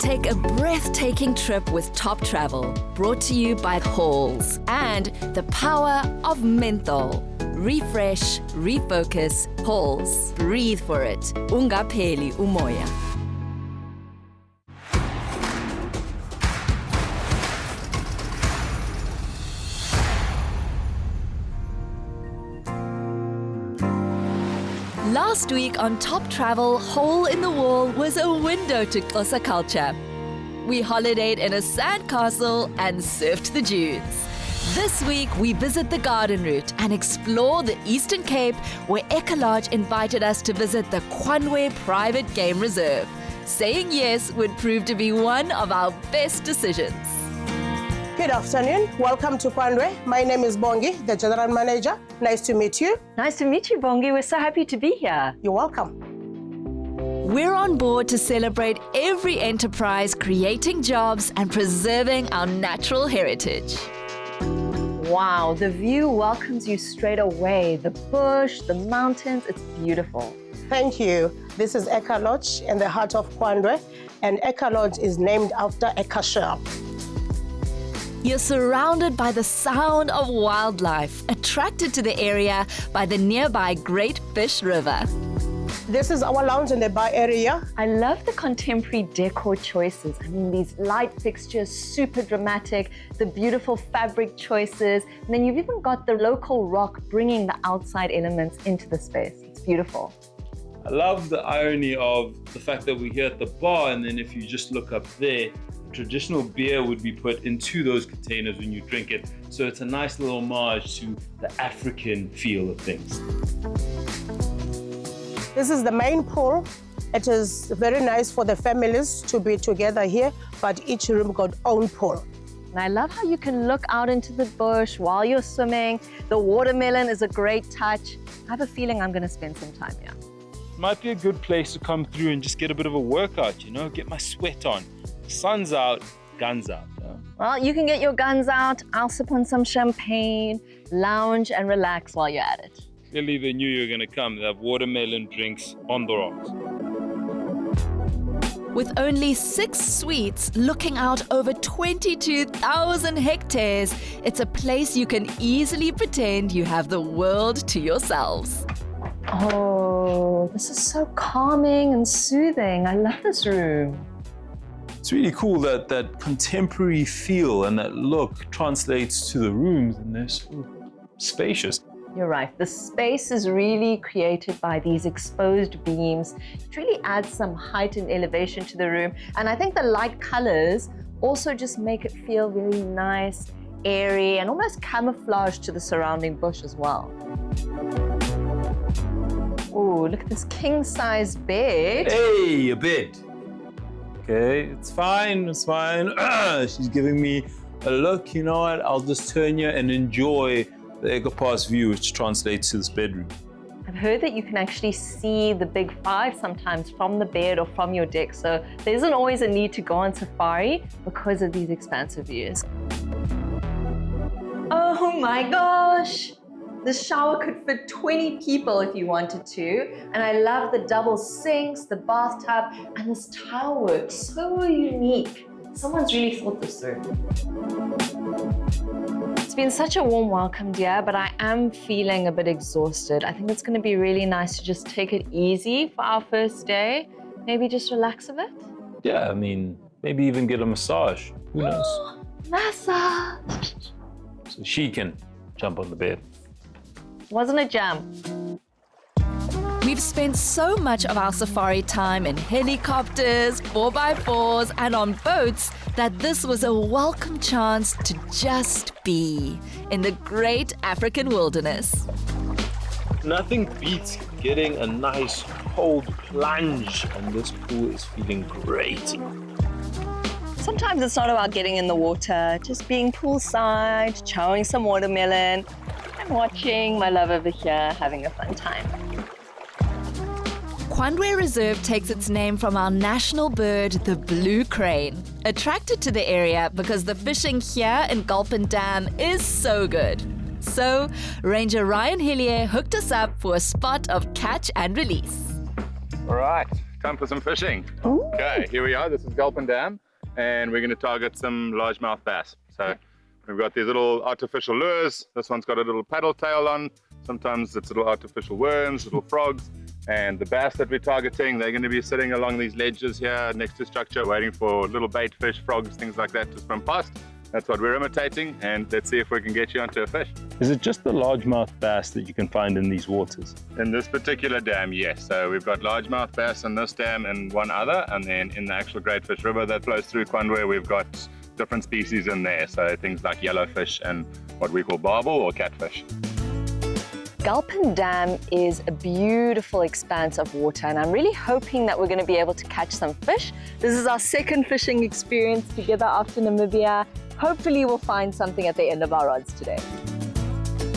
Take a breathtaking trip with Top Travel, brought to you by Halls and the power of menthol. Refresh, refocus, Halls. Breathe for it. Ungapheli umoya. Last week on Top Travel, Hole in the Wall was a window to Xhosa culture. We holidayed in a sandcastle and surfed the dunes. This week, we visit the garden route and explore the Eastern Cape, where Ecca Lodge invited us to visit the Kwanwe Private Game Reserve. Saying yes would prove to be one of our best decisions. Good afternoon. Welcome to Kwanwe. My name is Bongi, the General Manager. Nice to meet you. Nice to meet you, Bongi. We're so happy to be here. You're welcome. We're on board to celebrate every enterprise creating jobs and preserving our natural heritage. Wow, the view welcomes you straight away. The bush, the mountains, it's beautiful. Thank you. This is Ecca Lodge in the heart of Kwanwe, and Ecca Lodge is named after Ecca Sharp. You're surrounded by the sound of wildlife, attracted to the area by the nearby Great Fish River. This is our lounge in the bar area. I love the contemporary decor choices. I mean, these light fixtures, super dramatic, the beautiful fabric choices, and then you've even got the local rock bringing the outside elements into the space. It's beautiful. I love the irony of the fact that we're here at the bar, and then if you just look up there, traditional beer would be put into those containers when you drink it. So it's a nice little homage to the African feel of things. This is the main pool. It is very nice for the families to be together here, but each room got own pool. And I love how you can look out into the bush while you're swimming. The watermelon is a great touch. I have a feeling I'm going to spend some time here. Might be a good place to come through and just get a bit of a workout, you know, get my sweat on. Sun's out, guns out. Yeah? Well, you can get your guns out. I'll sip on some champagne, lounge and relax while you're at it. Clearly they knew you were going to come. They have watermelon drinks on the rocks. With only 6 suites looking out over 22,000 hectares, it's a place you can easily pretend you have the world to yourselves. Oh, this is so calming and soothing. I love this room. It's really cool that that contemporary feel and that look translates to the rooms, and they're so spacious. You're right. The space is really created by these exposed beams. It really adds some height and elevation to the room. And I think the light colors also just make it feel very nice, airy, and almost camouflage to the surrounding bush as well. Oh, look at this king-size bed. Hey, a bed. Okay, it's fine, it's fine. She's giving me a look, you know what? I'll just turn here and enjoy the Ecca Pass view, which translates to this bedroom. I've heard that you can actually see the Big Five sometimes from the bed or from your deck, so there isn't always a need to go on safari because of these expansive views. Oh my gosh! This shower could fit 20 people if you wanted to. And I love the double sinks, the bathtub, and this tile work. So unique. Someone's really thought this through. It's been such a warm welcome, dear, but I am feeling a bit exhausted. I think it's going to be really nice to just take it easy for our first day. Maybe just relax a bit. Yeah, I mean, maybe even get a massage. Who knows? Massage! So she can jump on the bed. Wasn't a jump. We've spent so much of our safari time in helicopters, 4x4s, and on boats that this was a welcome chance to just be in the great African wilderness. Nothing beats getting a nice cold plunge, and this pool is feeling great. Sometimes it's not about getting in the water, just being poolside, chowing some watermelon, and watching my love over here having a fun time. Kwanwe Reserve takes its name from our national bird, the blue crane. Attracted to the area because the fishing here in Gulpin Dam is so good. So, Ranger Ryan Hillier hooked us up for a spot of catch and release. All right, time for some fishing. Okay, here we are. This is Gulpin Dam, and we're going to target some largemouth bass. So we've got these little artificial lures. This one's got a little paddle tail on. Sometimes it's little artificial worms, little frogs. And the bass that we're targeting, they're going to be sitting along these ledges here next to structure, waiting for little bait fish, frogs, things like that to swim past. That's what we're imitating, and let's see if we can get you onto a fish. Is it just the largemouth bass that you can find in these waters? In this particular dam, yes. So we've got largemouth bass in this dam and one other, and then in the actual Great Fish River that flows through Kwandwe, we've got different species in there. So things like yellowfish and what we call barbel or catfish. Gulpin Dam is a beautiful expanse of water, and I'm really hoping that we're going to be able to catch some fish. This is our second fishing experience together after Namibia. Hopefully we'll find something at the end of our rods today.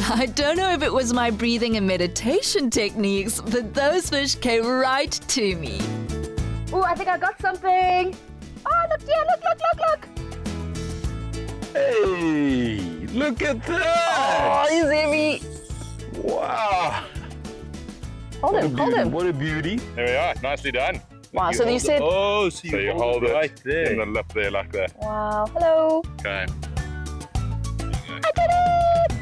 I don't know if it was my breathing and meditation techniques, but those fish came right to me. Oh, I think I got something. Oh, look, dear, look. Hey, look at that! Oh, he's heavy. Wow! Hold him. What a beauty. There we are, nicely done. Wow, so you said... Oh, So you hold it right there. in the lip there like that. Wow, hello. Okay. I did it!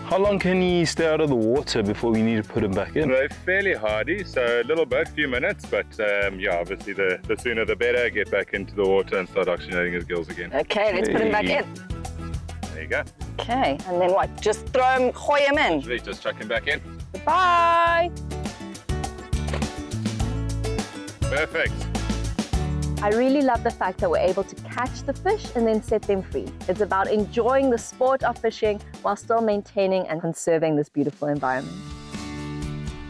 How long can he stay out of the water before we need to put him back in? They're fairly hardy, so a little bit, few minutes, but yeah, obviously the sooner the better. Get back into the water and start oxygenating his gills again. Okay, let's put him back in. There you go. Okay, and then what? Just throw him, hoy him in. Really, just chuck him back in. Bye. Perfect. I really love the fact that we're able to catch the fish and then set them free. It's about enjoying the sport of fishing while still maintaining and conserving this beautiful environment.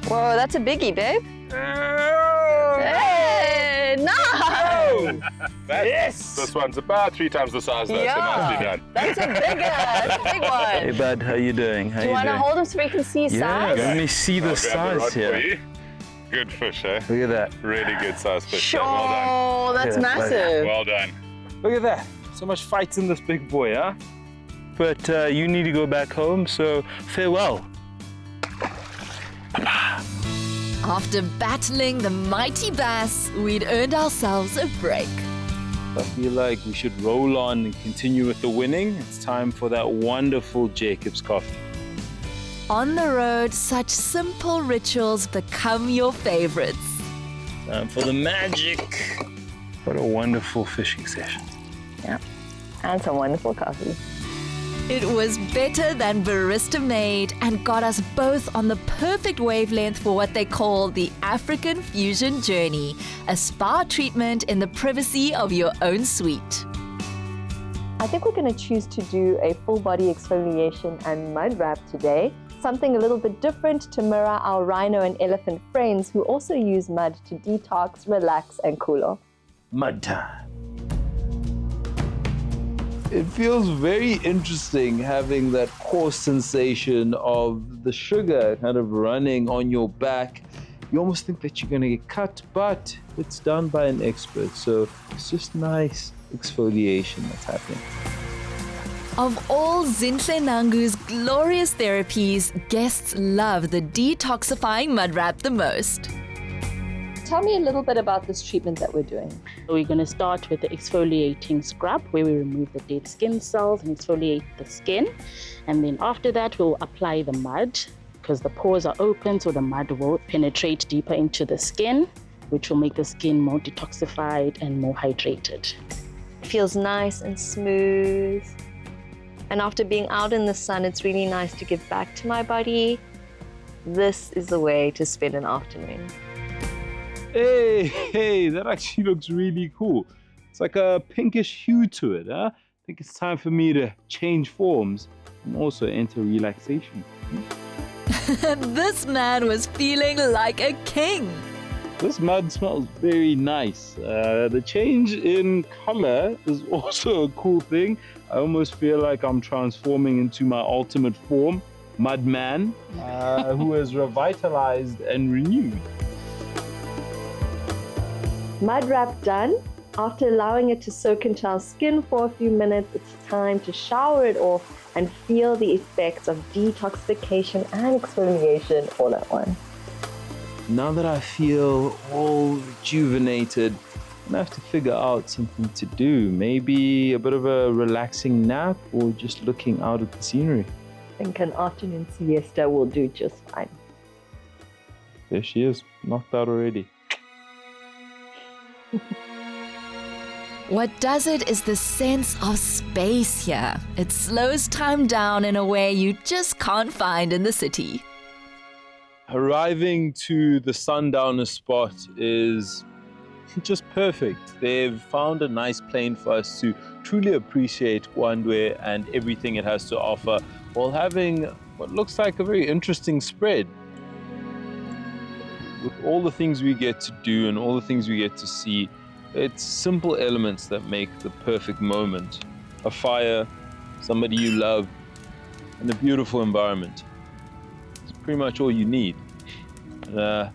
Whoa, that's a biggie, babe. Hey, nice! Yes! This one's about 3 times the size though, so nicely done. That's a big one. Hey bud, how you doing? Do you want to hold him so we can see his size? Let me see the I'll grab the size rod here. for you. Good fish, eh? Look at that. Really good size fish. Sure, Well that's Yeah, massive. Well done. Look at that. So much fight in this big boy, huh? But you need to go back home, so farewell. After battling the mighty bass, we'd earned ourselves a break. I feel like we should roll on and continue with the winning. It's time for that wonderful Jacob's coffee. On the road, such simple rituals become your favorites. Time for the magic. What a wonderful fishing session. Yeah, and some wonderful coffee. It was better than barista made and got us both on the perfect wavelength for what they call the African Fusion Journey, a spa treatment in the privacy of your own suite. I think we're going to choose to do a full body exfoliation and mud wrap today. Something a little bit different to mirror our rhino and elephant friends who also use mud to detox, relax, and cool off. Mud time. It feels very interesting having that coarse sensation of the sugar kind of running on your back. You almost think that you're going to get cut, but it's done by an expert. So it's just nice exfoliation that's happening. Of all Zinhle Nangu's glorious therapies, guests love the detoxifying mud wrap the most. Tell me a little bit about this treatment that we're doing. We're going to start with the exfoliating scrub where we remove the dead skin cells and exfoliate the skin. And then after that, we'll apply the mud because the pores are open, so the mud will penetrate deeper into the skin, which will make the skin more detoxified and more hydrated. It feels nice and smooth. And after being out in the sun, it's really nice to give back to my body. This is the way to spend an afternoon. Hey, that actually looks really cool. It's like a pinkish hue to it, huh? I think it's time for me to change forms and also enter relaxation. This man was feeling like a king. This mud smells very nice. The change in color is also a cool thing. I almost feel like I'm transforming into my ultimate form, Mud Man, who is revitalized and renewed. Mud wrap done. After allowing it to soak into our skin for a few minutes, it's time to shower it off and feel the effects of detoxification and exfoliation all at once. Now that I feel all rejuvenated, I'm gonna have to figure out something to do. Maybe a bit of a relaxing nap or just looking out at the scenery. I think an afternoon siesta will do just fine. There she is, knocked out already. What does it is the sense of space here. It slows time down in a way you just can't find in the city. Arriving to the Sundowner spot is just perfect. They've found a nice plane for us to truly appreciate Gwandwe and everything it has to offer, while having what looks like a very interesting spread. With all the things we get to do and all the things we get to see, it's simple elements that make the perfect moment. A fire, somebody you love, and a beautiful environment. It's pretty much all you need. The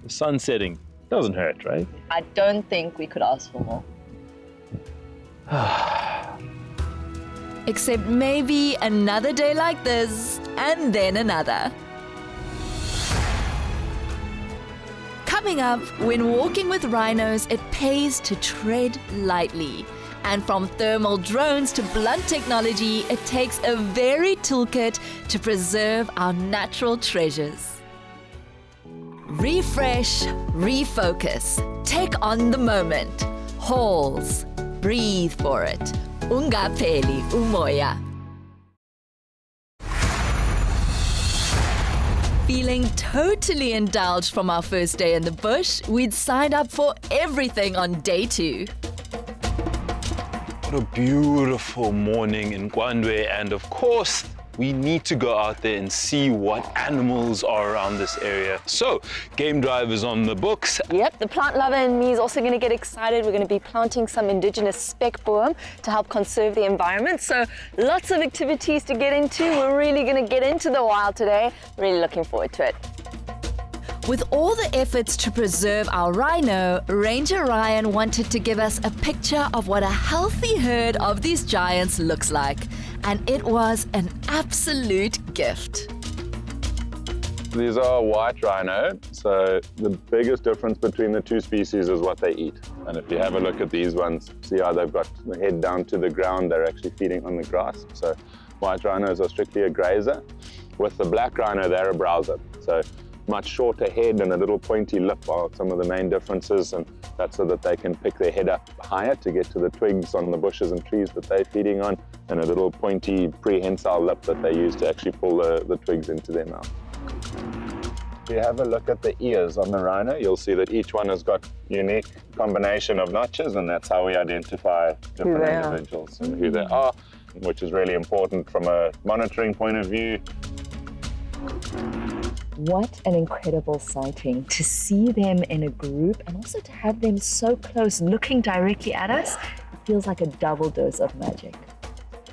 sun setting doesn't hurt, right? I don't think we could ask for more. Except maybe another day like this, and then another. Coming up, when walking with rhinos, it pays to tread lightly. And from thermal drones to blunt technology, it takes a varied toolkit to preserve our natural treasures. Refresh, refocus, take on the moment. Halls, breathe for it. Ungapeli umoya. Feeling totally indulged from our first day in the bush, we'd signed up for everything on day 2. What a beautiful morning in Gwandwe, and of course, we need to go out there and see what animals are around this area. So, game drive is on the books. Yep, the plant lover in me is also going to get excited. We're going to be planting some indigenous spekboom to help conserve the environment. So lots of activities to get into. We're really going to get into the wild today. Really looking forward to it. With all the efforts to preserve our rhino, Ranger Ryan wanted to give us a picture of what a healthy herd of these giants looks like. And it was an absolute gift. These are white rhino, so the biggest difference between the two species is what they eat. And if you have a look at these ones, see how they've got the head down to the ground, they're actually feeding on the grass. So white rhinos are strictly a grazer. With the black rhino, they're a browser. So much shorter head and a little pointy lip are some of the main differences, and that's so that they can pick their head up higher to get to the twigs on the bushes and trees that they're feeding on, and a little pointy prehensile lip that they use to actually pull the twigs into their mouth. If you have a look at the ears on the rhino, you'll see that each one has got unique combination of notches, and that's how we identify different individuals and who they are, which is really important from a monitoring point of view. What an incredible sighting to see them in a group and also to have them so close looking directly at us. It feels like a double dose of magic.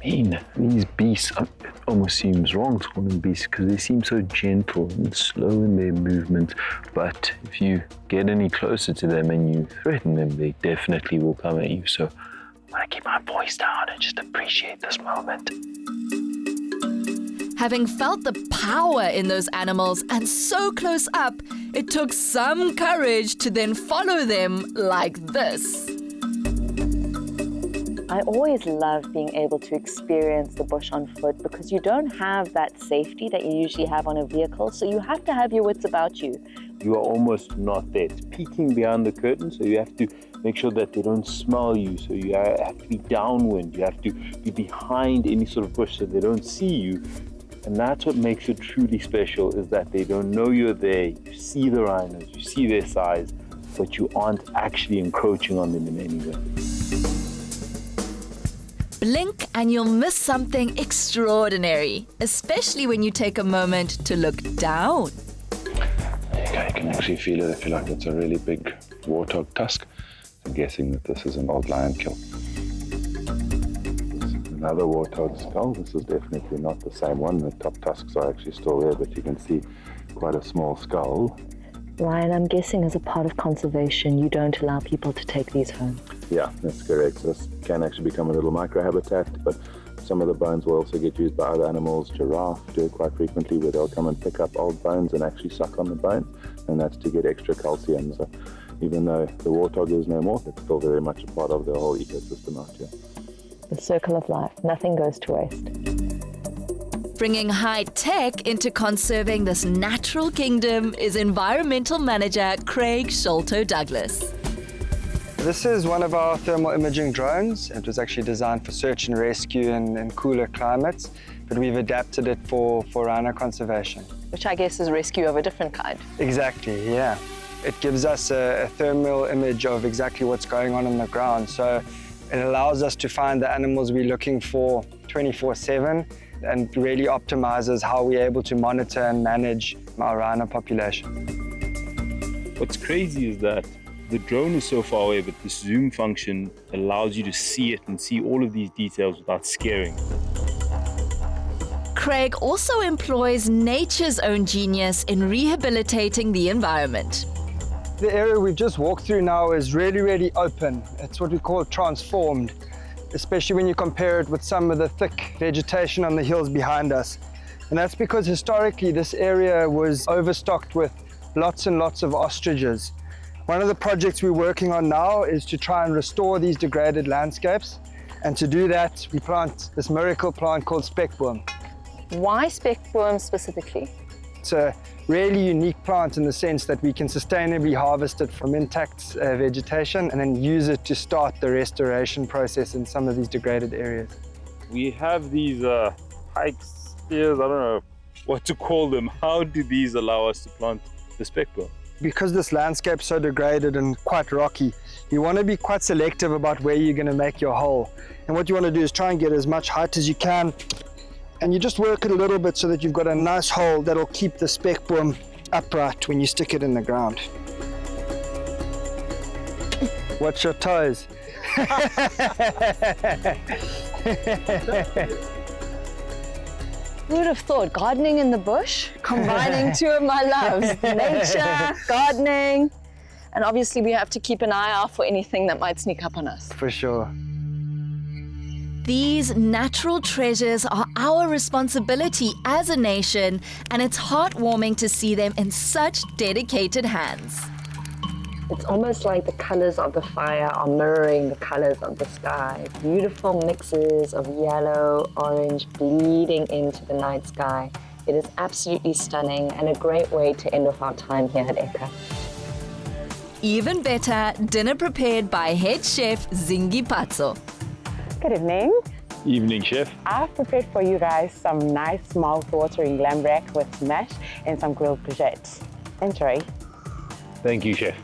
I mean, these beasts, it almost seems wrong to call them beasts because they seem so gentle and slow in their movement. But if you get any closer to them and you threaten them, they definitely will come at you. So I'm going to keep my voice down and just appreciate this moment. Having felt the power in those animals and so close up, it took some courage to then follow them like this. I always love being able to experience the bush on foot because you don't have that safety that you usually have on a vehicle, so you have to have your wits about you. You are almost not there. It's peeking behind the curtain, so you have to make sure that they don't smell you. So you have to be downwind. You have to be behind any sort of bush so they don't see you. And that's what makes it truly special, is that they don't know you're there. You see the rhinos, you see their size, but you aren't actually encroaching on them in any way. Blink and you'll miss something extraordinary, especially when you take a moment to look down. There you go, you can actually feel it if you like. It's a really big warthog tusk. I'm guessing that this is an old lion kill. Another warthog skull. This is definitely not the same one. The top tusks are actually still there, but you can see quite a small skull. Ryan, I'm guessing as a part of conservation, you don't allow people to take these home. Yeah, that's correct. This can actually become a little microhabitat, but some of the bones will also get used by other animals. Giraffe do it quite frequently, where they'll come and pick up old bones and actually suck on the bone. and that's to get extra calcium. So even though the warthog is no more, it's still very much a part of the whole ecosystem out here. The circle of life, nothing goes to waste. Bringing high tech into conserving this natural kingdom is environmental manager Craig Sholto-Douglas. This is one of our thermal imaging drones. It was actually designed for search and rescue in cooler climates, but we've adapted it for rhino conservation. Which I guess is rescue of a different kind. Exactly, yeah. It gives us a thermal image of exactly what's going on the ground. So it allows us to find the animals we're looking for 24/7 and really optimizes how we're able to monitor and manage our rhino population. What's crazy is that the drone is so far away, but the zoom function allows you to see it and see all of these details without scaring. Craig also employs nature's own genius in rehabilitating the environment. The area we've just walked through now is really, really open. It's what we call transformed, especially when you compare it with some of the thick vegetation on the hills behind us. And that's because historically this area was overstocked with lots and lots of ostriches. One of the projects we're working on now is to try and restore these degraded landscapes. And to do that, we plant this miracle plant called speckboom. Why speckboom specifically? It's a really unique plant in the sense that we can sustainably harvest it from intact vegetation and then use it to start the restoration process in some of these degraded areas. We have these pikes, spears, I don't know what to call them. How do these allow us to plant the speckboom? Because this landscape's so degraded and quite rocky, you want to be quite selective about where you're going to make your hole. And what you want to do is try and get as much height as you can, and you just work it a little bit so that you've got a nice hole that'll keep the speckboom upright when you stick it in the ground. Watch your toes. Who would have thought gardening in the bush, combining two of my loves, nature, gardening, and obviously we have to keep an eye out for anything that might sneak up on us. For sure. These natural treasures are our responsibility as a nation, and it's heartwarming to see them in such dedicated hands. It's almost like the colors of the fire are mirroring the colors of the sky. Beautiful mixes of yellow, orange, bleeding into the night sky. It is absolutely stunning and a great way to end off our time here at Ecca. Even better, dinner prepared by head chef Zingi Patso. Good evening. Evening, chef. I've prepared for you guys some nice mouth-watering lamb rack with mash and some grilled courgettes. Enjoy. Thank you, chef.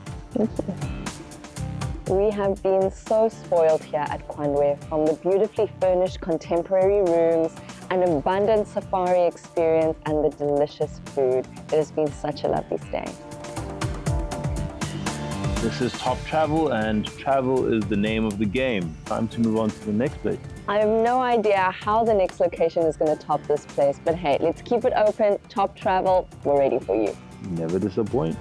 We have been so spoiled here at Kwandwe, from the beautifully furnished contemporary rooms, an abundant safari experience, and the delicious food. It has been such a lovely stay. This is Top Travel, and travel is the name of the game. Time to move on to the next place. I have no idea how the next location is going to top this place, but hey, let's keep it open. Top Travel, we're ready for you. Never disappoint.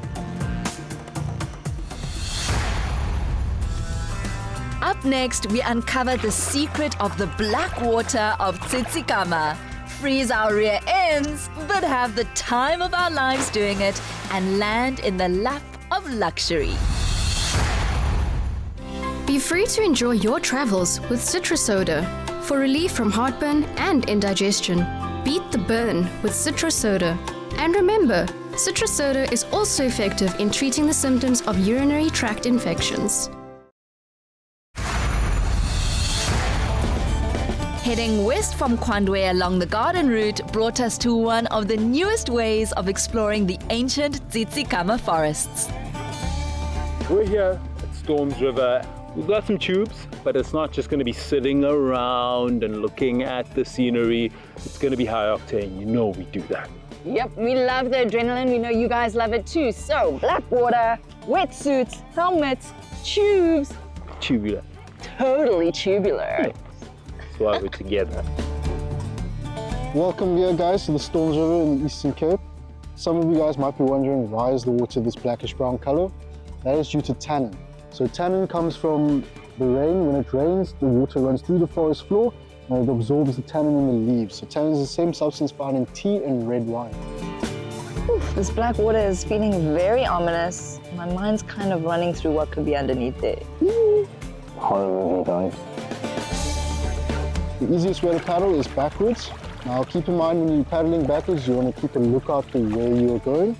Up next, we uncover the secret of the blackwater of Tsitsikamma. Freeze our rear ends, but have the time of our lives doing it and land in the lap of luxury. Be free to enjoy your travels with citrus soda. For relief from heartburn and indigestion, beat the burn with citrus soda. And remember, citrus soda is also effective in treating the symptoms of urinary tract infections. Heading west from Kwandwe along the garden route brought us to one of the newest ways of exploring the ancient Tsitsikamma forests. We're here at Storms River. We've got some tubes, but it's not just going to be sitting around and looking at the scenery. It's going to be high octane. You know we do that. Yep, we love the adrenaline. We know you guys love it too. So, blackwater, wetsuits, helmets, tubes. Tubular. Totally tubular. That's why we're together. Welcome here, guys, to the Storms River in the Eastern Cape. Some of you guys might be wondering, why is the water this blackish brown color? That is due to tannin. So tannin comes from the rain. When it rains, the water runs through the forest floor and it absorbs the tannin in the leaves. So tannin is the same substance found in tea and red wine. Oof, This black water is feeling very ominous. My mind's kind of running through what could be underneath there. Horrible, guys. The easiest way to paddle is backwards. Now keep in mind when you're paddling backwards, you want to keep a lookout for where you're going.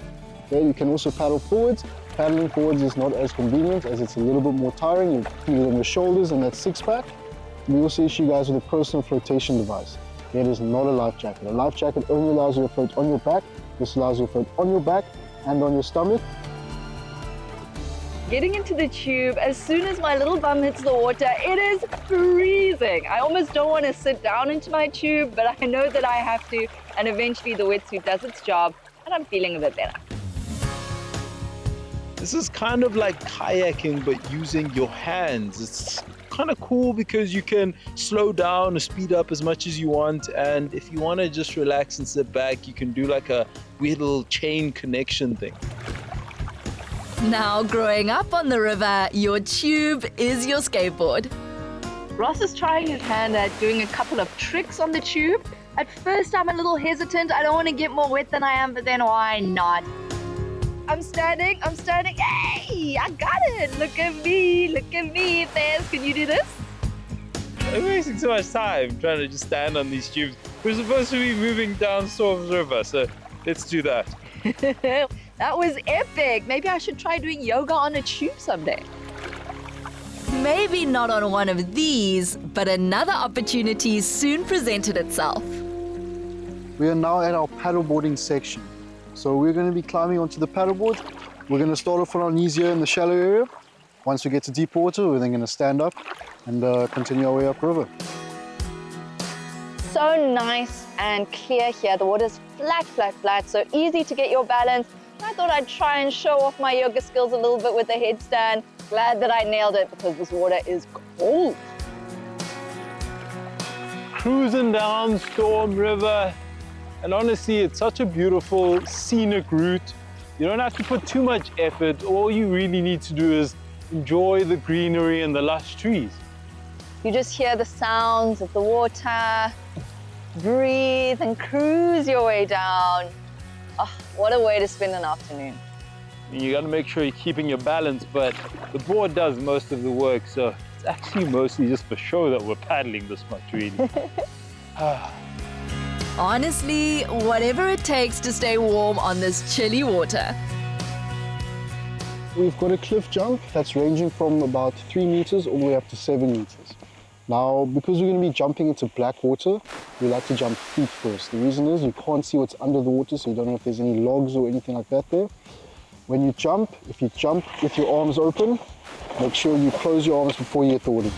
Okay, you can also paddle forwards. Paddling forwards is not as convenient as it's a little bit more tiring. You feel it on your shoulders and that six-pack. We also issue you guys with a personal flotation device. It is not a life jacket. A life jacket only allows you to float on your back. This allows you to float on your back and on your stomach. Getting into the tube, as soon as my little bum hits the water, it is freezing. I almost don't want to sit down into my tube, but I know that I have to, and eventually the wetsuit does its job, and I'm feeling a bit better. This is kind of like kayaking, but using your hands. It's kind of cool because you can slow down or speed up as much as you want, and if you want to just relax and sit back, you can do like a weird little chain connection thing. Now, growing up on the river, your tube is your skateboard. Ross is trying his hand at doing a couple of tricks on the tube. At first, I'm a little hesitant. I don't want to get more wet than I am, but then why not? I'm standing. Hey, I got it. Look at me. Fez, can you do this? I'm wasting so much time trying to just stand on these tubes. We're supposed to be moving down Storm's River, so let's do that. That was epic. Maybe I should try doing yoga on a tube someday. Maybe not on one of these, but another opportunity soon presented itself. We are now at our paddleboarding section. So we're going to be climbing onto the paddleboard. We're going to start off on our knees here in the shallow area. Once we get to deep water, we're then going to stand up and continue our way upriver. So nice and clear here. The water's flat, so easy to get your balance. I thought I'd try and show off my yoga skills a little bit with the headstand. Glad that I nailed it because this water is cold. Cruising down Storm River. And honestly, it's such a beautiful, scenic route. You don't have to put too much effort. All you really need to do is enjoy the greenery and the lush trees. You just hear the sounds of the water, breathe and cruise your way down. Oh, what a way to spend an afternoon. And you got to make sure you're keeping your balance, but the board does most of the work, so it's actually mostly just for show that we're paddling this much, really. Honestly, whatever it takes to stay warm on this chilly water. We've got a cliff jump that's ranging from about 3 meters all the way up to 7 meters. Now, because we're going to be jumping into black water, we like to jump feet first. The reason is you can't see what's under the water, so you don't know if there's any logs or anything like that there. When you jump, if you jump with your arms open, make sure you close your arms before you hit the water.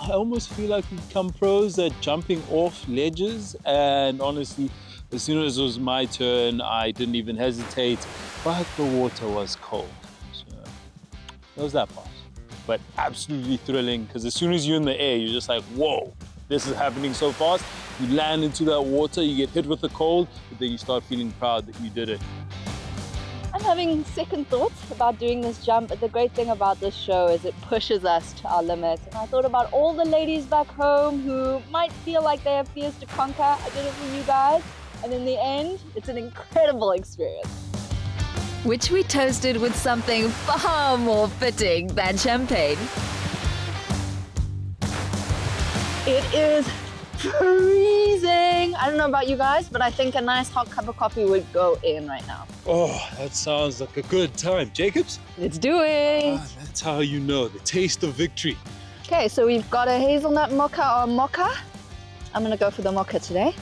I almost feel like we become pros at jumping off ledges, and honestly, as soon as it was my turn, I didn't even hesitate, but the water was cold. So that was that part. But absolutely thrilling, because as soon as you're in the air, you're just like, whoa, this is happening so fast. You land into that water, you get hit with the cold, but then you start feeling proud that you did it. I'm having second thoughts about doing this jump, but the great thing about this show is it pushes us to our limits. And I thought about all the ladies back home who might feel like they have fears to conquer. I did it for you guys, and in the end, it's an incredible experience. Which we toasted with something far more fitting than champagne. It is freezing. I don't know about you guys, but I think a nice hot cup of coffee would go in right now. Oh, that sounds like a good time. Jacobs? Let's do it. That's how you know, the taste of victory. Okay, so we've got a hazelnut mocha or mocha. I'm gonna go for the mocha today.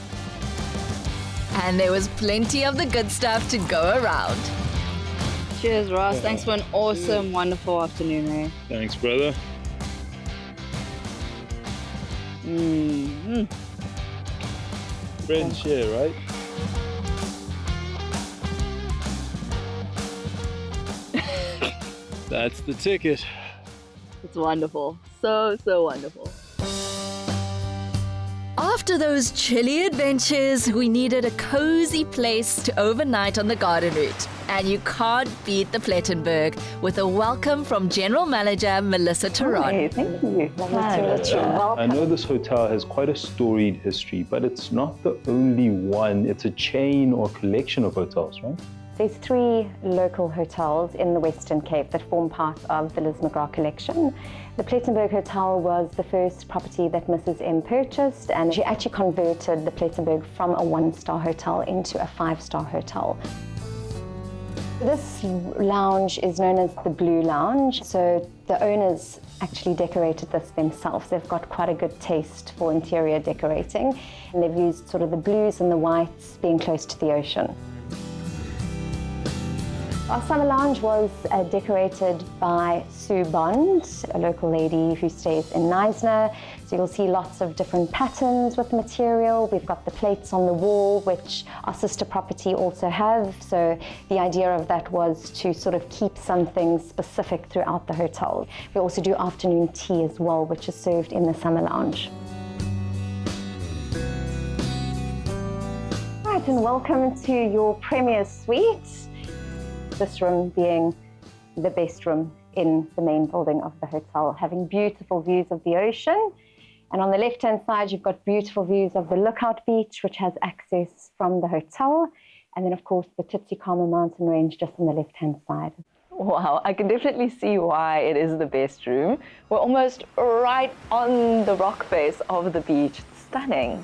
And there was plenty of the good stuff to go around. Cheers, Ross. Thanks for an awesome, wonderful afternoon, eh? Thanks, brother. Friend share, right? That's the ticket. It's wonderful. So wonderful. After those chilly adventures, we needed a cozy place to overnight on the garden route. And you can't beat the Platenburg with a welcome from General Manager Melissa Turon. Hey, thank you. I know this hotel has quite a storied history, but it's not the only one. It's a chain or collection of hotels, right? There's 3 local hotels in the Western Cape that form part of the Liz McGrath collection. The Platenburg Hotel was the first property that Mrs. M purchased, and she actually converted the Platenburg from a 1-star hotel into a 5-star hotel. This lounge is known as the Blue Lounge, so the owners actually decorated this themselves. They've got quite a good taste for interior decorating, and they've used sort of the blues and the whites being close to the ocean. Our summer lounge was decorated by Sue Bond, a local lady who stays in Knysna. So you'll see lots of different patterns with material. We've got the plates on the wall, which our sister property also have. So the idea of that was to sort of keep something specific throughout the hotel. We also do afternoon tea as well, which is served in the summer lounge. Right, and welcome to your Premier Suite. This room being the best room in the main building of the hotel, having beautiful views of the ocean. And on the left-hand side, you've got beautiful views of the Lookout Beach, which has access from the hotel. And then, of course, the Titsi-Kama mountain range just on the left-hand side. Wow, I can definitely see why it is the best room. We're almost right on the rock face of the beach. It's stunning.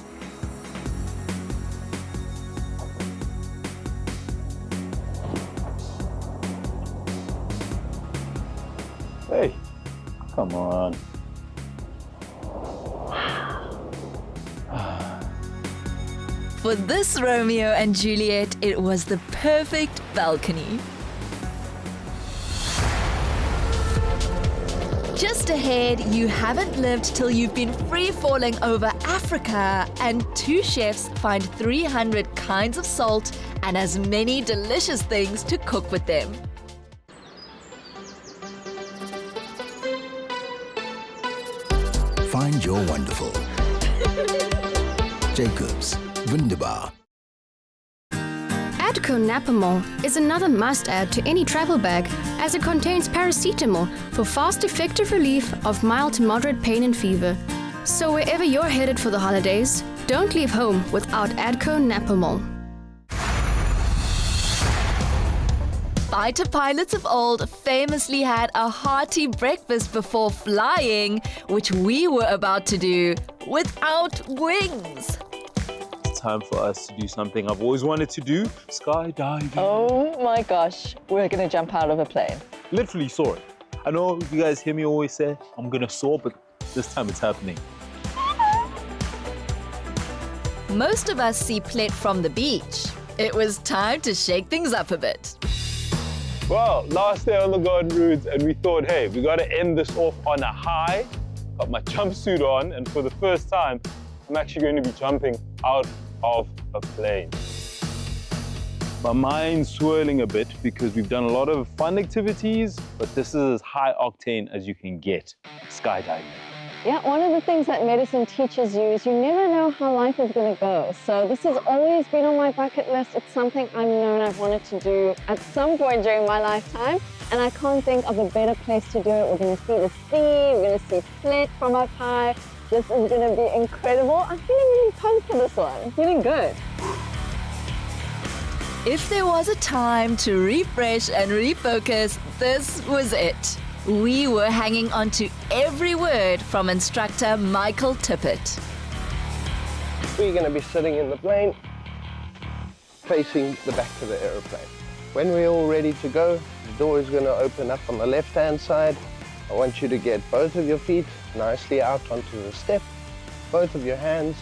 Hey, come on. For this Romeo and Juliet, it was the perfect balcony. Just ahead, you haven't lived till you've been free-falling over Africa, and 2 chefs find 300 kinds of salt and as many delicious things to cook with them. Find your wonderful. Jacobs, wunderbar. Adco Napamol is another must-add to any travel bag, as it contains paracetamol for fast, effective relief of mild to moderate pain and fever. So wherever you're headed for the holidays, don't leave home without Adco Napamol. Fighter pilots of old famously had a hearty breakfast before flying, which we were about to do without wings. It's time for us to do something I've always wanted to do, skydiving. Oh my gosh, we're gonna jump out of a plane. Literally soaring. I know you guys hear me always say, I'm gonna soar, but this time it's happening. Most of us see Plet from the beach. It was time to shake things up a bit. Well, last day on the garden routes, and we thought, hey, we gotta end this off on a high. Got my jumpsuit on, and for the first time, I'm actually going to be jumping out of a plane. My mind's swirling a bit because we've done a lot of fun activities, but this is as high octane as you can get, skydiving. Yeah, one of the things that medicine teaches you is you never know how life is going to go. So this has always been on my bucket list. It's something I've known I've wanted to do at some point during my lifetime. And I can't think of a better place to do it. We're going to see the sea, we're going to see Plet from up high. This is going to be incredible. I'm feeling really pumped for this one. I'm feeling good. If there was a time to refresh and refocus, this was it. We were hanging on to every word from instructor Michael Tippett. We're going to be sitting in the plane, facing the back of the aeroplane. When we're all ready to go, the door is going to open up on the left-hand side. I want you to get both of your feet nicely out onto the step, both of your hands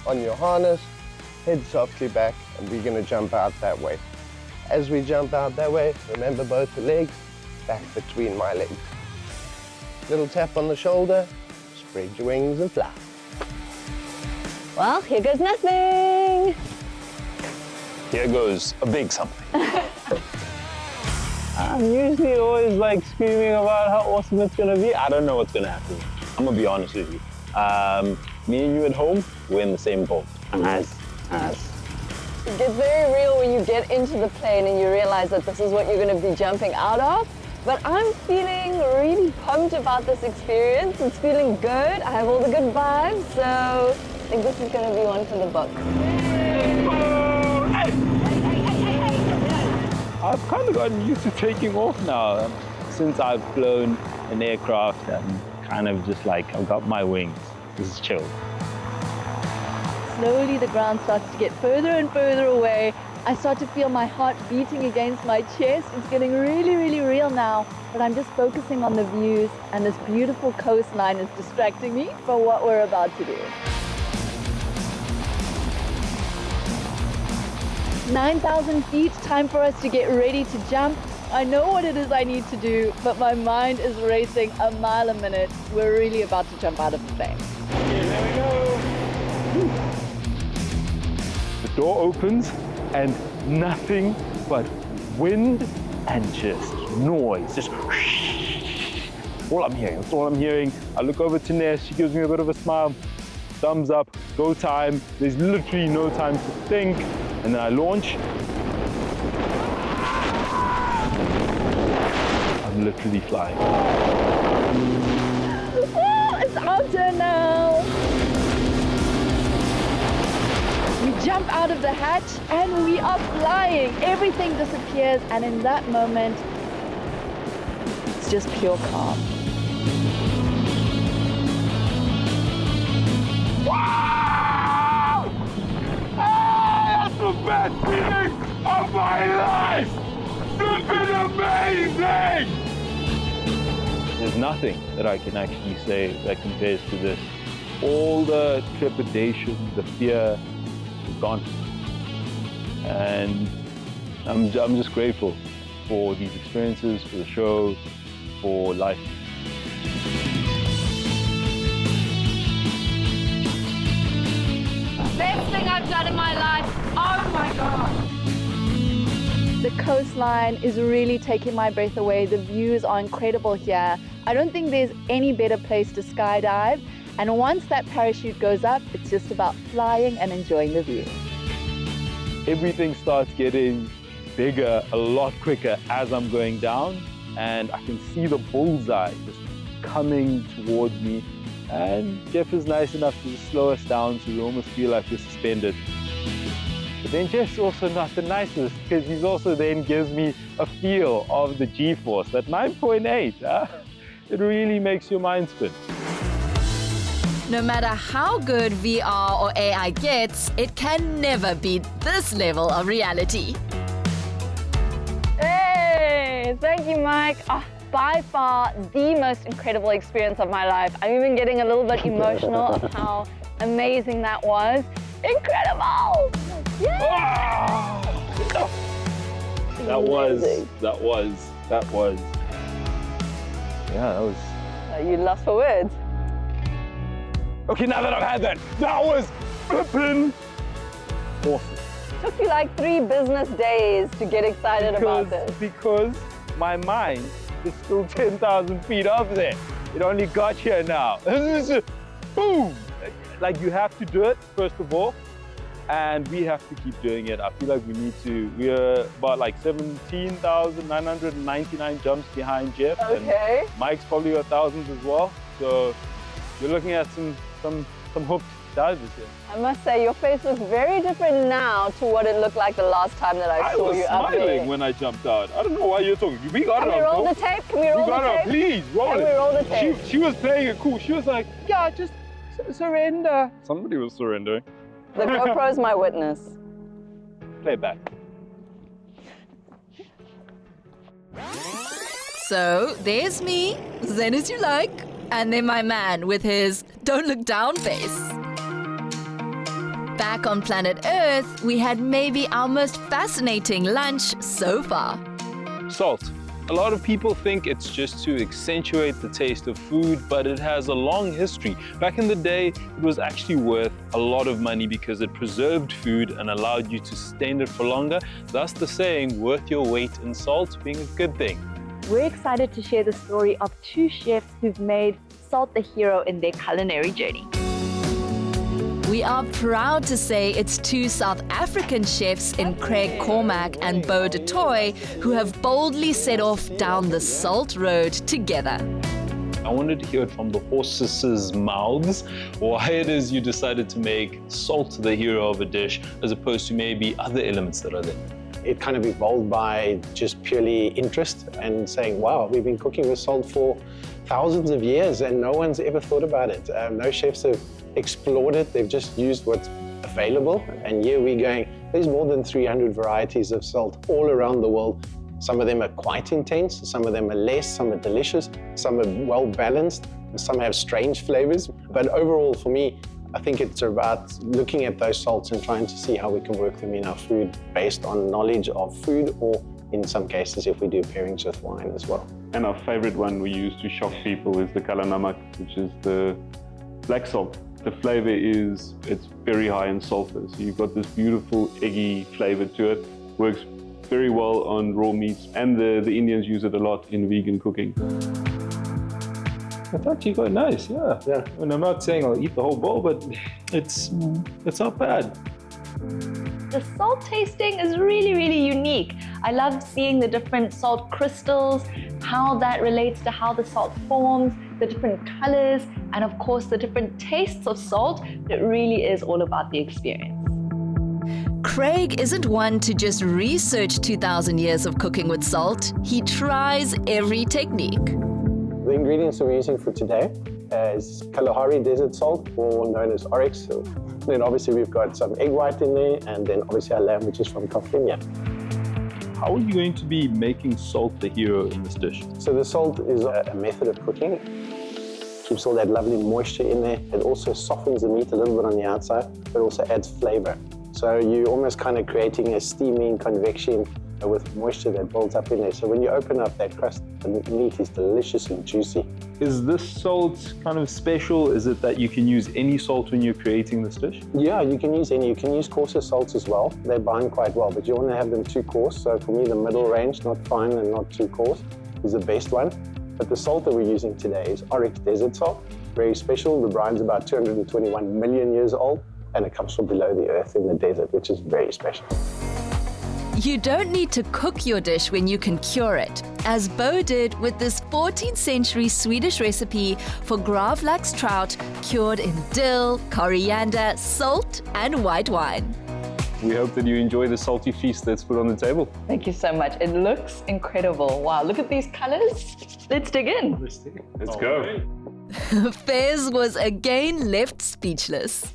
on your harness, head softly back, and we're going to jump out that way. As we jump out that way, remember both the legs back between my legs. Little tap on the shoulder, spread your wings and fly. Well, here goes nothing. Here goes a big something. I'm usually always like screaming about how awesome it's gonna be. I don't know what's gonna happen. I'm gonna be honest with you. Me and you at home, we're in the same boat. It gets very real when you get into the plane and you realize that this is what you're going to be jumping out of. But I'm feeling really pumped about this experience. It's feeling good. I have all the good vibes, so I think this is going to be one for the book. I've kind of gotten used to taking off now since I've flown an aircraft and kind of just like I've got my wings. This is chill. Slowly the ground starts to get further and further away. I start to feel my heart beating against my chest. It's getting really, really real now, but I'm just focusing on the views, and this beautiful coastline is distracting me from what we're about to do. 9,000 feet, time for us to get ready to jump. I know what it is I need to do, but my mind is racing a mile a minute. We're really about to jump out of the plane. Okay, there we go. The door opens and nothing but wind and just noise. Just all I'm hearing. That's all I'm hearing. I look over to Ness. She gives me a bit of a smile. Thumbs up. Go time. There's literally no time to think. And then I launch. I'm literally flying. Oh, it's our turn now. We jump out of the hatch and we are flying. Everything disappears, and in that moment, it's just pure calm. Wow! Hey, that's the best feeling of my life! This is amazing! There's nothing that I can actually say that compares to this. All the trepidation, the fear is gone. And I'm just grateful for these experiences, for the show, for life. Best thing I've done in my life. Oh my God. The coastline is really taking my breath away. The views are incredible here. I don't think there's any better place to skydive. And once that parachute goes up, it's just about flying and enjoying the view. Everything starts getting bigger a lot quicker as I'm going down, and I can see the bullseye just coming towards me. And Jeff is nice enough to slow us down so we almost feel like we're suspended. But then Jeff's also not the nicest, because he's also then gives me a feel of the G-force at 9.8. It really makes your mind spin. No matter how good VR or AI gets, it can never beat this level of reality. Hey, thank you, Mike. Oh, by far the most incredible experience of my life. I'm even getting a little bit emotional of how amazing that was. Incredible! Yeah! That was. Yeah, that was. You lost for words. Okay, now that I've had that was flippin' awesome. Took you like 3 business days to get excited about this. Because my mind is still 10,000 feet up there. It only got here now. This is just, boom! Like, you have to do it, first of all, and we have to keep doing it. I feel like we need to. We're about like 17,999 jumps behind Jeff. Okay. And Mike's probably 1,000 as well. So you're looking at some hooked divers here. I must say, your face looks very different now to what it looked like the last time that I saw you up there. I was smiling when I jumped out. I don't know why you're talking. We got Can her. we roll the tape? Can we roll the tape? Please, roll it. Can we roll the tape? She was playing it cool. She was like, yeah, just surrender. Somebody was surrendering. The GoPro's my witness. Play it back. So there's me, zen as you like, and then my man with his don't look down face. Back on planet Earth, we had maybe our most fascinating lunch so far. Salt. A lot of people think it's just to accentuate the taste of food, but it has a long history. Back in the day, it was actually worth a lot of money because it preserved food and allowed you to sustain it for longer. Thus the saying, worth your weight in salt, being a good thing. We're excited to share the story of 2 chefs who've made salt the hero in their culinary journey. We are proud to say it's two South African chefs in Craig Cormack and Bo de Toy who have boldly set off down the salt road together. I wanted to hear it from the horses' mouths why it is you decided to make salt the hero of a dish as opposed to maybe other elements that are there. It kind of evolved by just purely interest and saying, wow, we've been cooking with salt for thousands of years and no one's ever thought about it. No chefs have explored it, they've just used what's available. And here we're going, there's more than 300 varieties of salt all around the world. Some of them are quite intense, some of them are less, some are delicious, some are well balanced, some have strange flavors. But overall for me, I think it's about looking at those salts and trying to see how we can work them in our food based on knowledge of food, or in some cases if we do pairings with wine as well. And our favorite one we use to shock people is the kala namak, which is the black salt. The flavor is, it's very high in sulfur. So you've got this beautiful eggy flavor to it. Works very well on raw meats, and the Indians use it a lot in vegan cooking. It's actually quite nice, yeah. And I'm not saying I'll eat the whole bowl, but it's not bad. The salt tasting is really, really unique. I love seeing the different salt crystals, how that relates to how the salt forms, the different colors, and of course the different tastes of salt. It really is all about the experience. Craig isn't one to just research 2,000 years of cooking with salt. He tries every technique. The ingredients that we're using for today is Kalahari desert salt, or known as oryx. Then obviously we've got some egg white in there, and then obviously our lamb, which is from California. How are you going to be making salt the hero in this dish? So the salt is a method of cooking. Keeps all that lovely moisture in there. It also softens the meat a little bit on the outside, but also adds flavor. So you're almost kind of creating a steaming convection with moisture that builds up in there. So when you open up that crust, the meat is delicious and juicy. Is this salt kind of special? Is it that you can use any salt when you're creating this dish? Yeah, you can use any. You can use coarser salts as well. They bind quite well, but you want to have them too coarse. So for me, the middle range, not fine and not too coarse, is the best one. But the salt that we're using today is oryx desert salt. Very special. The brine's about 221 million years old, and it comes from below the earth in the desert, which is very special. You don't need to cook your dish when you can cure it, as Bo did with this 14th century Swedish recipe for gravlax trout cured in dill, coriander, salt, and white wine. We hope that you enjoy the salty feast that's put on the table. Thank you so much. It looks incredible. Wow, look at these colors. Let's dig in. Let's go. Fez was again left speechless.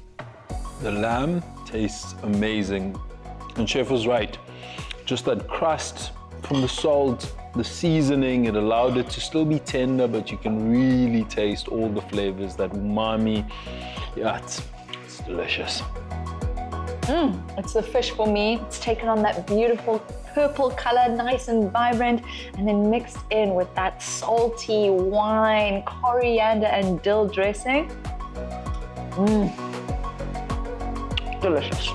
The lamb tastes amazing, and Chef was right. Just that crust from the salt, the seasoning, it allowed it to still be tender, but you can really taste all the flavors, that umami. Yeah, it's delicious. It's the fish for me. It's taken on that beautiful purple color, nice and vibrant, and then mixed in with that salty wine, coriander, and dill dressing. Delicious.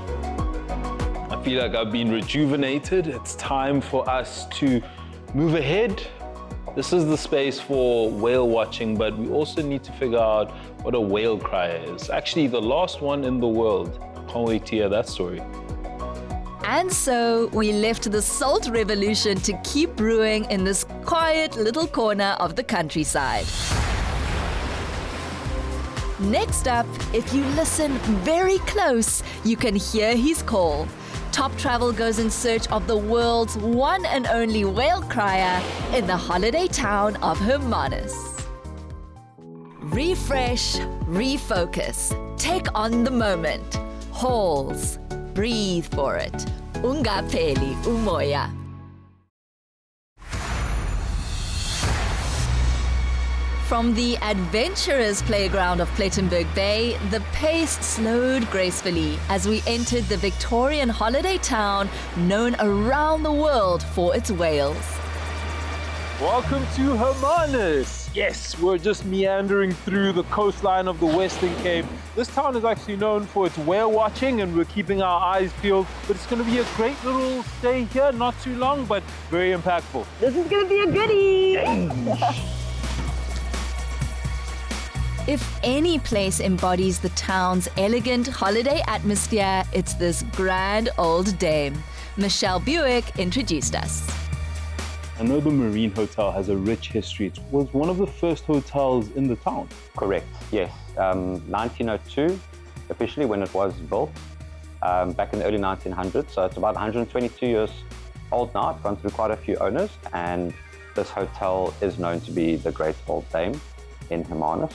I feel like I've been rejuvenated. It's time for us to move ahead. This is the space for whale watching, but we also need to figure out what a whale crier is. Actually, the last one in the world. I can't wait to hear that story. And so we left the salt revolution to keep brewing in this quiet little corner of the countryside. Next up, if you listen very close, you can hear his call. Top Travel goes in search of the world's one and only whale crier in the holiday town of Hermanus. Refresh, refocus, take on the moment. Halls, breathe for it. Ungapheli umoya. From the adventurous playground of Platenburg Bay, the pace slowed gracefully as we entered the Victorian holiday town known around the world for its whales. Welcome to Hermanus. Yes, we're just meandering through the coastline of the Western Cape. This town is actually known for its whale watching, and we're keeping our eyes peeled. But it's going to be a great little stay here, not too long, but very impactful. This is going to be a goodie. If any place embodies the town's elegant holiday atmosphere, it's this grand old dame. Michelle Buick introduced us. I know the Marine Hotel has a rich history. It was one of the first hotels in the town. Correct, yes. 1902, officially when it was built, back in the early 1900s. So it's about 122 years old now. It's gone through quite a few owners, and this hotel is known to be the Great Old Dame in Hermanus.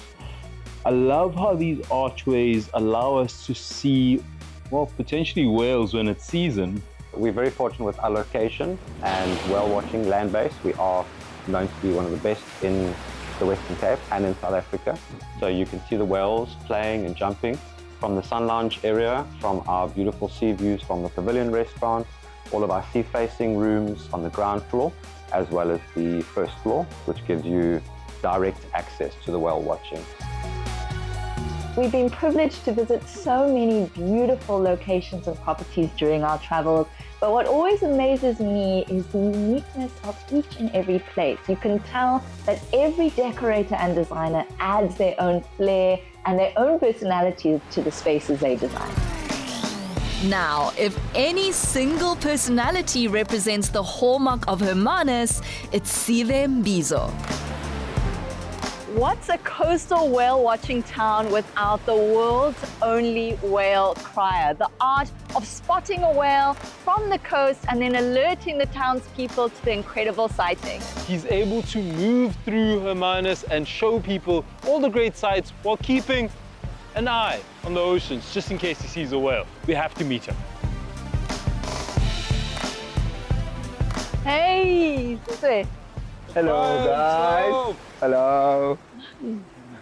I love how these archways allow us to see, well, potentially whales when it's season. We're very fortunate with our location and whale watching land base. We are known to be one of the best in the Western Cape and in South Africa. So you can see the whales playing and jumping from the sun lounge area, from our beautiful sea views from the pavilion restaurant, all of our sea-facing rooms on the ground floor, as well as the first floor, which gives you direct access to the whale watching. We've been privileged to visit so many beautiful locations and properties during our travels, but what always amazes me is the uniqueness of each and every place. You can tell that every decorator and designer adds their own flair and their own personality to the spaces they design. Now, if any single personality represents the hallmark of Hermanus, it's Sive Mbizo. What's a coastal whale watching town without the world's only whale crier? The art of spotting a whale from the coast and then alerting the townspeople to the incredible sighting. He's able to move through Hermanus and show people all the great sights while keeping an eye on the oceans, just in case he sees a whale. We have to meet him. Hey, this way. Hello, guys. Hello.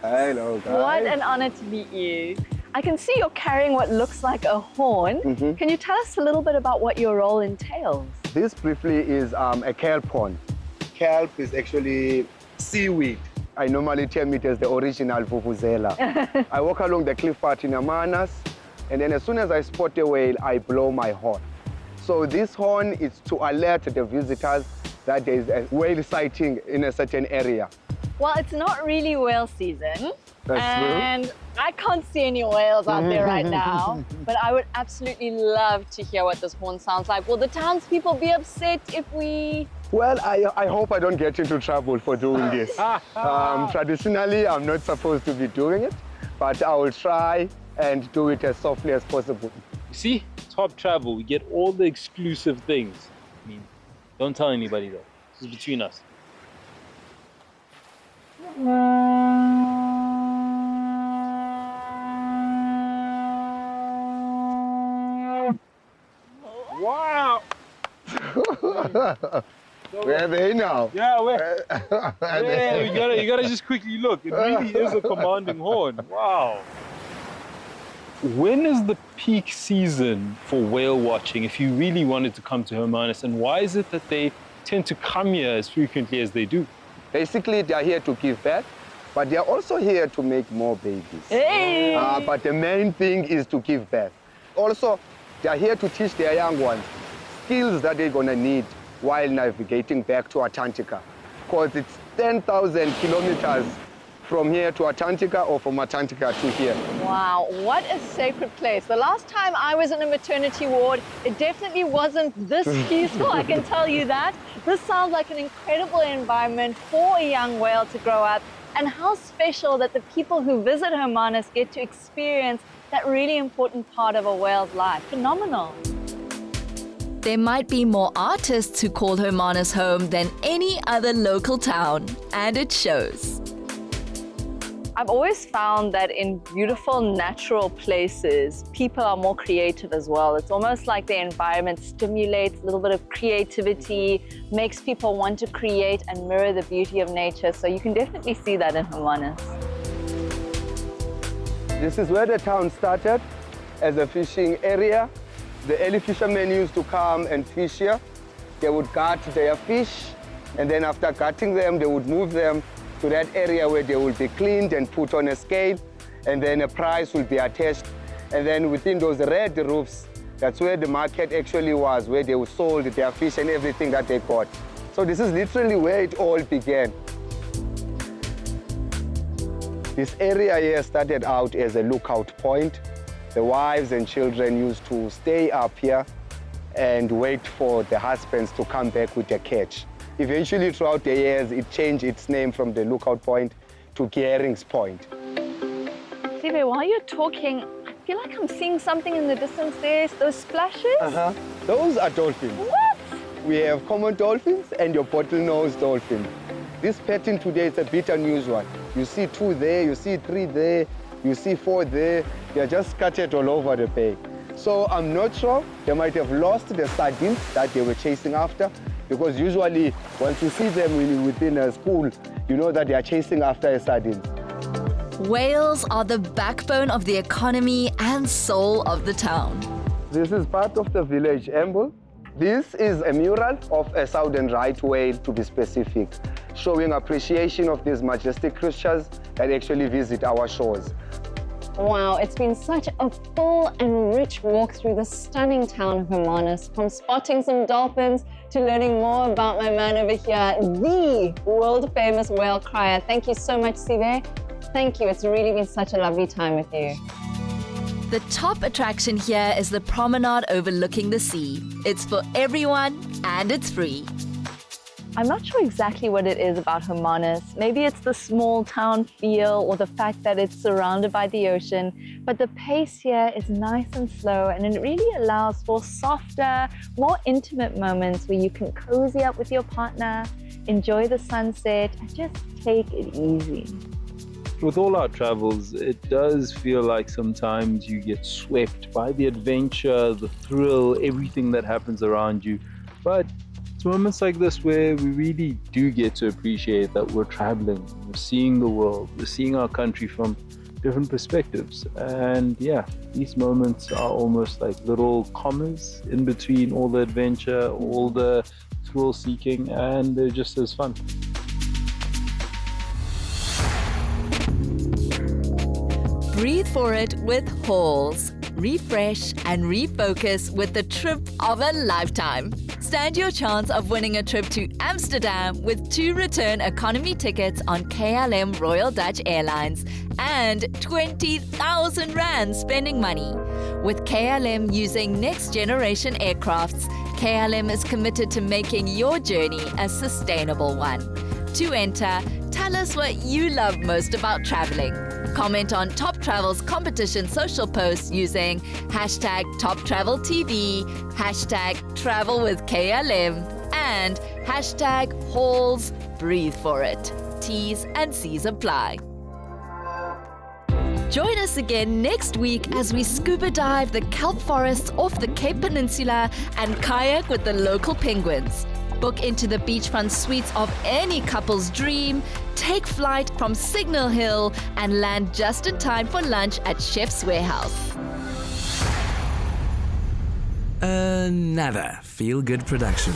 Hello, guys. What an honor to meet you. I can see you're carrying what looks like a horn. Can you tell us a little bit about what your role entails? This briefly is a kelp horn. Kelp is actually seaweed. I normally term it as the original vuvuzela. I walk along the cliff part in Hermanus, and then as soon as I spot a whale, I blow my horn. So this horn is to alert the visitors that there is a whale sighting in a certain area. Well, it's not really whale season. That's true. And I can't see any whales out there right now, but I would absolutely love to hear what this horn sounds like. Will the townspeople be upset if we... Well, I hope I don't get into trouble for doing this. Traditionally, I'm not supposed to be doing it, but I will try and do it as softly as possible. You see, Top Travel, we get all the exclusive things. I mean, don't tell anybody though. This is between us. Wow! Where are they now? Yeah, you gotta just quickly look. It really is a commanding horn. Wow. When is the peak season for whale watching if you really wanted to come to Hermanus, and why is it that they tend to come here as frequently as they do? Basically, they are here to give birth, but they are also here to make more babies. Hey! But the main thing is to give birth. Also, they are here to teach their young ones skills that they're gonna need while navigating back to Antarctica, because it's 10,000 kilometers from here to Antarctica or from Antarctica to here. Wow, what a sacred place. The last time I was in a maternity ward, it definitely wasn't this peaceful, I can tell you that. This sounds like an incredible environment for a young whale to grow up, and how special that the people who visit Hermanus get to experience that really important part of a whale's life. Phenomenal. There might be more artists who call Hermanus home than any other local town, and it shows. I've always found that in beautiful natural places, people are more creative as well. It's almost like the environment stimulates a little bit of creativity, makes people want to create and mirror the beauty of nature. So you can definitely see that in Hermanus. This is where the town started as a fishing area. The early fishermen used to come and fish here. They would gut their fish, and then after gutting them, they would move them to that area where they will be cleaned and put on a scale, and then a price will be attached. And then within those red roofs, that's where the market actually was, where they sold their fish and everything that they caught. So this is literally where it all began. This area here started out as a lookout point. The wives and children used to stay up here and wait for the husbands to come back with a catch. Eventually, throughout the years, it changed its name from the lookout point to Gearing's Point. Sive, while you're talking, I feel like I'm seeing something in the distance there. Those splashes? Those are dolphins. What? We have common dolphins and your bottlenose dolphin. This pattern today is a bit unusual. You see 2 there, you see 3 there, you see 4 there. They're just scattered all over the bay. So I'm not sure, they might have lost the sardines that they were chasing after, because usually once you see them within a school, you know that they are chasing after a sardine. Whales are the backbone of the economy and soul of the town. This is part of the village emblem. This is a mural of a southern right whale, to be specific, showing appreciation of these majestic creatures that actually visit our shores. Wow, it's been such a full and rich walk through the stunning town of Hermanus, from spotting some dolphins to learning more about my man over here, the world-famous Whale Crier. Thank you so much, Sive. Thank you. It's really been such a lovely time with you. The top attraction here is the promenade overlooking the sea. It's for everyone and it's free. I'm not sure exactly what it is about Hermanus. Maybe it's the small town feel or the fact that it's surrounded by the ocean, but the pace here is nice and slow, and it really allows for softer, more intimate moments where you can cozy up with your partner, enjoy the sunset, and just take it easy. With all our travels, it does feel like sometimes you get swept by the adventure, the thrill, everything that happens around you. But it's moments like this where we really do get to appreciate that we're traveling, we're seeing the world, we're seeing our country from different perspectives. And yeah, these moments are almost like little commas in between all the adventure, all the thrill seeking, and they're just as fun. Breathe for it with Halls. Refresh and refocus with the trip of a lifetime. Stand your chance of winning a trip to Amsterdam with 2 return economy tickets on KLM Royal Dutch Airlines and 20,000 Rand spending money. With KLM using next generation aircrafts, KLM is committed to making your journey a sustainable one. To enter, tell us what you love most about traveling. Comment on Top Travel's competition social posts using #TopTravelTV, #TravelWithKLM, and #Halls. Breathe for it. T's and C's apply. Join us again next week as we scuba dive the kelp forests off the Cape Peninsula and kayak with the local penguins. Book into the beachfront suites of any couple's dream, take flight from Signal Hill, and land just in time for lunch at Chef's Warehouse. Another feel-good production.